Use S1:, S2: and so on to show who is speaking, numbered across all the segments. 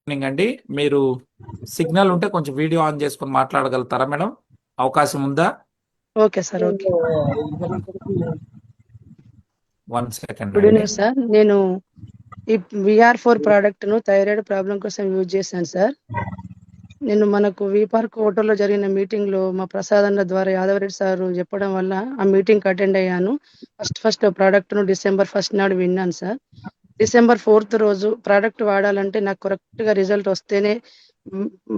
S1: Morning అండి. మీరు signal ఉంటే కొంచెం వీడియో ఆన్ చేసుకొని మాట్లాడగలుగుతారా మేడం? అవకాశం ఉందా?
S2: Okay sir. Okay.
S1: One second
S2: good
S1: అండి.
S2: Evening sir. నేను ఈ VR4 ప్రోడక్ట్ ను థైరాయిడ్ ప్రాబ్లం కోసం యూజ్ చేశాను సార్. నేను మనకు పార్క్ హోటల్లో జరిగిన మీటింగ్ లో మా ప్రసాద్ అన్న ద్వారా యాదవరెడ్డి సార్ చెప్పడం వల్ల ఆ మీటింగ్ అటెండ్ అయ్యాను. ఫస్ట్ ప్రోడక్ట్ ను December 1 నాడు విన్నాను సార్. December 4 రోజు ప్రోడక్ట్ వాడాలంటే నాకు కరెక్ట్ గా రిజల్ట్ వస్తేనే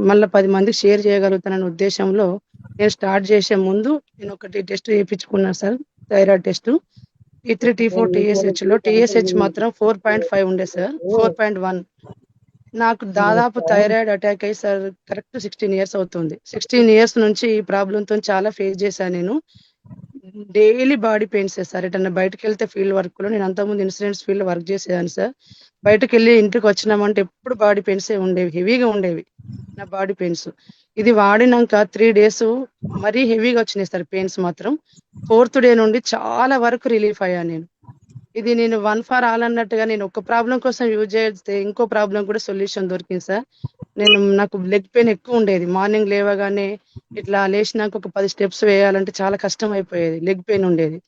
S2: మళ్ళీ 10 మందికి షేర్ చేయగలుగుతానన్న ఉద్దేశంలో నేను స్టార్ట్ చేసే ముందు నేను ఒకటి టెస్ట్ చేయించుకున్నాను sir. Thyroid test T3 T4 TSH లో TSH మాత్రం 4.5 ఉండే సార్. 4.1 నాకు దాదాపు థైరాయిడ్ అటాక్ అయ్యి సార్ కరెక్ట్ 16 ఇయర్స్ అవుతుంది. 16 ఇయర్స్ నుంచి ఈ ప్రాబ్లంతో చాలా ఫేస్ చేశాను నేను. Daily body pains sir. ఎటన్నా బయటకు వెళ్తే ఫీల్డ్ వర్క్ లో నేను అంతకుముందు ఇన్సూరెన్స్ ఫీల్డ్ లో వర్క్ చేసేదాన్ని సార్. బయటకు వెళ్ళి ఇంటికి వచ్చినామంటే ఎప్పుడు బాడీ పెయిన్స్ ఉండేవి, హెవీగా ఉండేవి నా బాడీ పెయిన్స్. ఇది వాడినాక 3 days మరీ హెవీగా వచ్చినాయి సార్ పెయిన్స్ మాత్రం. 4th డే నుండి చాలా వరకు రిలీఫ్ అయ్యాను నేను. ఇది నేను వన్ ఫర్ ఆల్ అన్నట్టుగా నేను ఒక ప్రాబ్లం కోసం యూజ్ చేస్తే ఇంకో ప్రాబ్లం కూడా సొల్యూషన్ దొరికింది సార్. నాకు లెగ్ పెయిన్ ఎక్కువ ఉండేది. మార్నింగ్ లేవగానే ఇట్లా లేచినాక ఒక 10 steps వేయాలంటే చాలా కష్టం అయిపోయేది. లెగ్ పెయిన్ ఉండేది.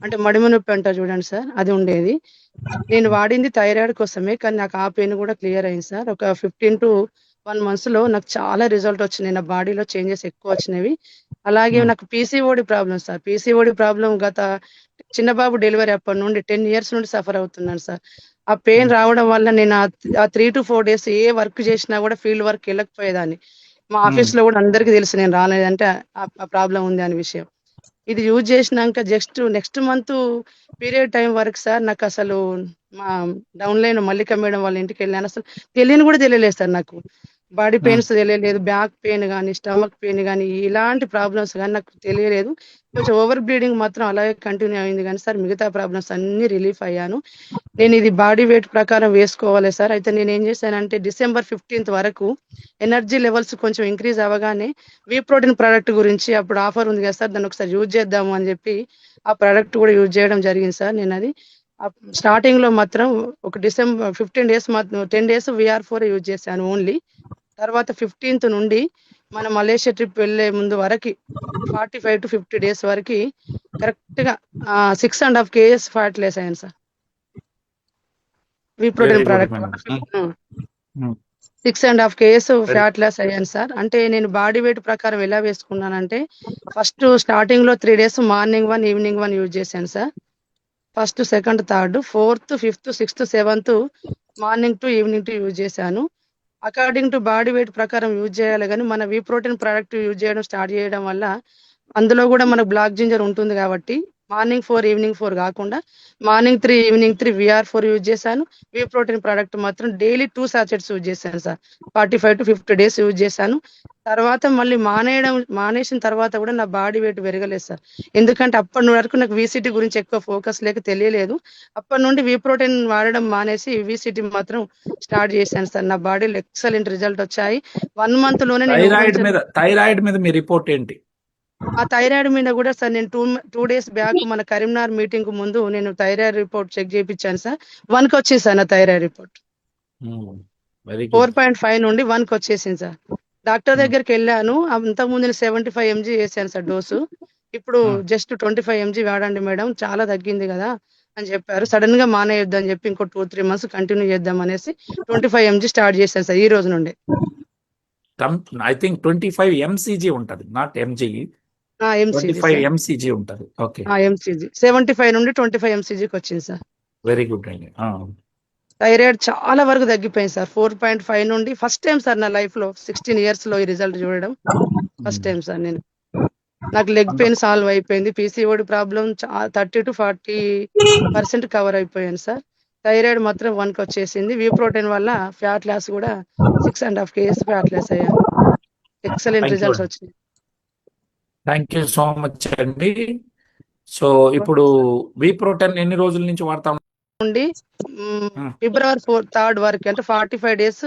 S2: అంటే మడిమ నొప్పి అంటారు చూడండి సార్, అది ఉండేది. నేను వాడింది థైరాయిడ్ కోసమే, కానీ నాకు ఆ పెయిన్ కూడా క్లియర్ అయింది సార్. ఒక 15 to 1 months లో నాకు చాలా రిజల్ట్ వచ్చినాయి. నా బాడీలో చేంజెస్ ఎక్కువ వచ్చినవి. అలాగే నాకు PCOD problem sir. PCOD problem గత చిన్న బాబు డెలివరీ అప్పటి నుండి 10 years నుండి సఫర్ అవుతున్నాను సార్. ఆ పెయిన్ రావడం వల్ల నేను ఆ 3 to 4 days ఏ వర్క్ చేసినా కూడా ఫీల్డ్ వర్క్ వెళ్ళకపోయేదాన్ని. మా ఆఫీస్ లో కూడా అందరికీ తెలుసు నేను రాలేదంటే ఆ ప్రాబ్లం ఉంది అనే విషయం. ఇది యూజ్ చేసినాక just next month period time వరకు సార్ నాకు అసలు మా డౌన్ లైన్ మల్లిక మేడం వాళ్ళ ఇంటికి వెళ్ళాను. అసలు తెలియని కూడా తెలియలేదు సార్ నాకు. బాడీ పెయిన్స్ తెలియలేదు, బ్యాక్ పెయిన్ కానీ స్టమక్ పెయిన్ కానీ ఇలాంటి ప్రాబ్లమ్స్ కానీ నాకు తెలియలేదు. కొంచెం ఓవర్ బ్లీడింగ్ మాత్రం అలాగే కంటిన్యూ అయింది కానీ సార్ మిగతా ప్రాబ్లమ్స్ అన్ని రిలీఫ్ అయ్యాను. నేను ఇది బాడీ వెయిట్ ప్రకారం వేసుకోవాలి సార్. అయితే నేను ఏం చేశానంటే December 15 వరకు ఎనర్జీ లెవెల్స్ కొంచెం ఇంక్రీజ్ అవ్వగానే ప్రోటీన్ ప్రోడక్ట్ గురించి అప్పుడు ఆఫర్ ఉంది కదా సార్, దాన్ని ఒకసారి యూజ్ చేద్దాము అని చెప్పి ఆ ప్రోడక్ట్ కూడా యూజ్ చేయడం జరిగింది సార్. నేను అది స్టార్టింగ్ లో మాత్రం ఒక December 15 days మాత్రం 10 days VR4 యూజ్ చేశాను ఓన్లీ. తర్వాత 15th నుండి మన మలేషియా ట్రిప్ వెళ్లే ముందు వరకు 45 to 50 days వరకు కరెక్ట్ గా 6.5 kgs ఫ్యాట్ లెస్ అయ్యాను sir. Protein
S1: very good
S2: product
S1: madam.
S2: 6.5 kgs
S1: very
S2: fat loss అయ్యాను సార్. అంటే నేను బాడీ వెయిట్ ప్రకారం ఎలా వేసుకున్నానంటే ఫస్ట్ స్టార్టింగ్ లో 3 days మార్నింగ్ 1 ఈవినింగ్ 1 యూజ్ చేశాను sir. First, second, third, 4th, 5th, 6th, 7th morning to evening to use చేశాను. According to body weight ప్రకారం use చేయాలి కానీ మన ప్రోటీన్ ప్రోడక్ట్ యూజ్ చేయడం స్టార్ట్ చేయడం వల్ల అందులో కూడా మనకు బ్లాక్ జింజర్ ఉంటుంది కాబట్టి మార్నింగ్ 4 ఈవినింగ్ 4 కాకుండా మార్నింగ్ 3 ఈవినింగ్ 3 VR4 యూజ్ చేశాను. ప్రోటీన్ ప్రోడక్ట్ మాత్రం డైలీ 2 sachets యూజ్ చేశాను సార్. 45 to 50 days యూజ్ చేశాను. తర్వాత మళ్ళీ మానేసిన తర్వాత కూడా నా బాడీ వెయిట్ పెరగలేదు సార్. ఎందుకంటే అప్పటి వరకు నాకు VCT గురించి ఎక్కువ ఫోకస్ లేక తెలియలేదు. అప్పటి నుండి ప్రోటీన్ వాడడం మానేసి VCT మాత్రం స్టార్ట్ చేశాను సార్. నా బాడీలో ఎక్సలెంట్ రిజల్ట్ వచ్చాయి. 1 month లోనే నేను
S1: థైరాయిడ్ మీద మీ రిపోర్ట్ ఏంటి?
S2: ఆ థైరాయిడ్ మీద కూడా సార్ నేను 2 days బ్యాక్ మన కరీంనగర్ మీటింగ్ కు ముందు నేను థైరాయిడ్ రిపోర్ట్ చెక్ చేయించాను సార్. 1 కి వచ్చేసి సార్ నా థైరాయిడ్ రిపోర్ట్
S1: వెరీ గుడ్.
S2: 4.5 నుండి 1 కి వచ్చేసింది సార్. డాక్టర్ దగ్గరికి వెళ్ళాను. అంతకుముందు నేను 75 mg వేసాను సార్ డోసు. ఇప్పుడు జస్ట్ 25 mg వాడండి మేడం, చాలా తగ్గింది కదా అని చెప్పారు. సడన్ గా మానేయొద్దు అని చెప్పి ఇంకో 2-3 months కంటిన్యూ చేద్దాం అనేసి 25 mg స్టార్ట్ చేశాను సార్ ఈ రోజు నుండి.
S1: ఐ థింక్ 25 mcg ఉంటది, not mg.
S2: MCG
S1: 25
S2: sir.
S1: mcg ఉంటది. ఓకే,
S2: MCG 75 నుండి 25 mcgకి వచ్చింది సార్.
S1: వెరీ గుడ్ అండి.
S2: థైరాయిడ్ చాలా వరకు తగ్గిపోయింది సార్. 4.5 నుండి ఫస్ట్ టైం సార్ నా లైఫ్ లో 16 years లో ఈ రిజల్ట్ చూడడం ఫస్ట్ టైం సార్. నాకు లెగ్ పెయిన్ సాల్వ్ అయిపోయింది. పీసీఓడి ప్రాబ్లం 30 to 40% కవర్ అయిపోయాను సార్. థైరాయిడ్ మాత్రం 1 కి వచ్చేసింది. ప్రోటీన్ వల్ల ఫ్యాట్ లాస్ కూడా 6.5 kgs ఫ్యాట్ లాస్ అయ్యాను. ఎక్సలెంట్ రిజల్ట్స్ వచ్చినాయి.
S1: థ్యాంక్ యూ సో మచ్ అండి. సో ఇప్పుడు ప్రోటీన్ ఎన్ని రోజుల నుంచి వాడతాం?
S2: నుండి February 3rd వరకు, అంటే 45 days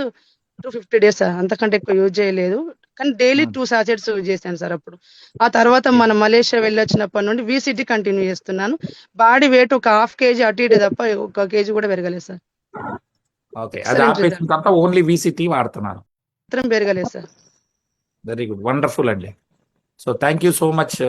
S2: to 50 days సార్. అంతకంటే ఎక్కువ యూజ్ చేయలేదు, కానీ డైలీ 2 sachets యూజ్ చేశాను సార్. అప్పుడు ఆ తర్వాత మన మలేషియా వెళ్ళొచ్చినప్పటి నుండి VCT కంటిన్యూ చేస్తున్నాను. బాడీ వెయిట్ ఒక 1/2 kg అటు ఇటు తప్ప 1 kg కూడా పెరగలేదు సార్.
S1: ఓకే, అది
S2: ఎక్సలెంట్
S1: ఆపేసిన
S2: రిజల్ట్.
S1: తర్వాత ఓన్లీ VCT వాడుతున్నారు.
S2: మాత్రం పెరగలేదు సార్.
S1: వెరీ గుడ్, వండర్ఫుల్ అండి. So thank you so much